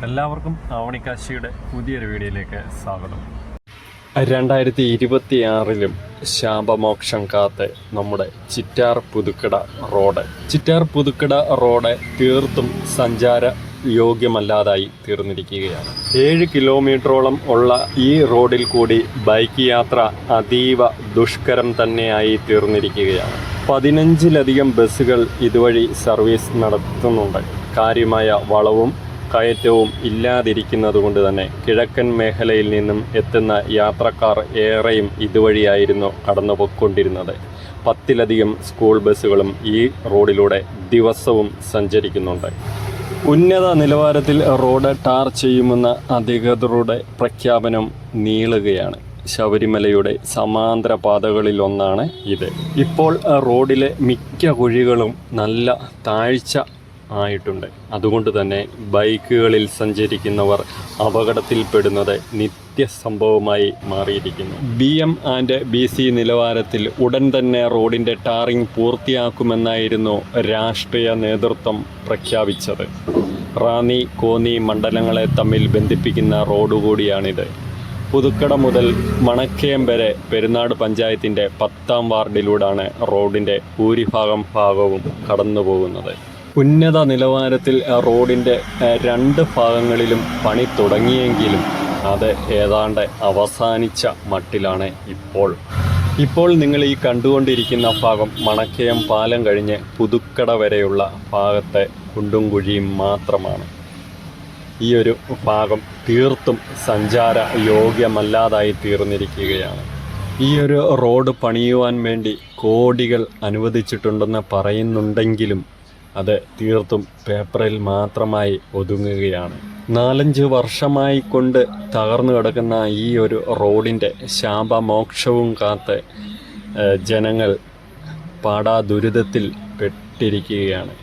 എല്ലാവർക്കും ആവണിക്കാശിയുടെ പുതിയൊരു വീഡിയോയിലേക്ക് സ്വാഗതം. 2026 ശാപമോക്ഷം കാത്ത് നമ്മുടെ ചിറ്റാർ പുതുക്കട റോഡ് തീർത്തും സഞ്ചാര യോഗ്യമല്ലാതായി തീർന്നിരിക്കുകയാണ്. 7 കിലോമീറ്ററോളം ഉള്ള ഈ റോഡിൽ കൂടി ബൈക്ക് യാത്ര അതീവ ദുഷ്കരം തന്നെയായി തീർന്നിരിക്കുകയാണ്. 15ലധികം ബസ്സുകൾ ഇതുവഴി സർവീസ് നടത്തുന്നുണ്ട്. കാര്യമായ വളവും കയറ്റവും ഇല്ലാതിരിക്കുന്നതുകൊണ്ട് തന്നെ കിഴക്കൻ മേഖലയിൽ നിന്നും എത്തുന്ന യാത്രക്കാർ ഏറെയും ഇതുവഴിയായിരുന്നു കടന്നുപോയിക്കൊണ്ടിരുന്നത്. 10ലധികം സ്കൂൾ ബസ്സുകളും ഈ റോഡിലൂടെ ദിവസവും സഞ്ചരിക്കുന്നുണ്ട്. ഉന്നത നിലവാരത്തിൽ റോഡ് ടാർ ചെയ്യുമെന്ന അധികൃതരുടെ പ്രഖ്യാപനം നീളുകയാണ്. ശബരിമലയുടെ സമാന്തര പാതകളിലൊന്നാണ് ഇത്. ഇപ്പോൾ റോഡിലെ മിക്ക കുഴികളും നല്ല താഴ്ച ആയിട്ടുണ്ട്. അതുകൊണ്ട് തന്നെ ബൈക്കുകളിൽ സഞ്ചരിക്കുന്നവർ അപകടത്തിൽപ്പെടുന്നത് നിത്യസംഭവമായി മാറിയിരിക്കുന്നു. BM&BC നിലവാരത്തിൽ ഉടൻ തന്നെ റോഡിൻ്റെ ടാറിംഗ് പൂർത്തിയാക്കുമെന്നായിരുന്നു രാഷ്ട്രീയ നേതൃത്വം പ്രഖ്യാപിച്ചത്. റാന്നി കോന്നി മണ്ഡലങ്ങളെ തമ്മിൽ ബന്ധിപ്പിക്കുന്ന റോഡ് കൂടിയാണിത്. പുതുക്കട മുതൽ മണക്കയം വരെ പെരുന്നാട് പഞ്ചായത്തിൻ്റെ 10ാം വാർഡിലൂടെയാണ് റോഡിൻ്റെ ഭൂരിഭാഗവും കടന്നു പോകുന്നത്. ഉന്നത നിലവാരത്തിൽ റോഡിൻ്റെ 2 ഭാഗങ്ങളിലും പണി തുടങ്ങിയെങ്കിലും അത് ഏതാണ്ട് അവസാനിച്ച മട്ടിലാണ് ഇപ്പോൾ നിങ്ങൾ ഈ കണ്ടുകൊണ്ടിരിക്കുന്ന ഭാഗം മണക്കയം പാലം കഴിഞ്ഞ് പുതുക്കട വരെയുള്ള ഭാഗത്തെ കുണ്ടും കുഴിയും മാത്രമാണ്. ഈ ഒരു ഭാഗം തീർത്തും സഞ്ചാര യോഗ്യമല്ലാതായി തീർന്നിരിക്കുകയാണ്. ഈ ഒരു റോഡ് പണിയുവാൻ വേണ്ടി കോടികൾ അനുവദിച്ചിട്ടുണ്ടെന്ന് പറയുന്നുണ്ടെങ്കിലും അത് തീർത്തും പേപ്പറിൽ മാത്രമായി ഒതുങ്ങുകയാണ്. 4-5 വർഷമായി കൊണ്ട് തകർന്നു കിടക്കുന്ന ഈ ഒരു റോഡിൻ്റെ ശാപമോക്ഷവും കാത്ത് ജനങ്ങൾ പാടാ ദുരിതത്തിൽ പെട്ടിരിക്കുകയാണ്.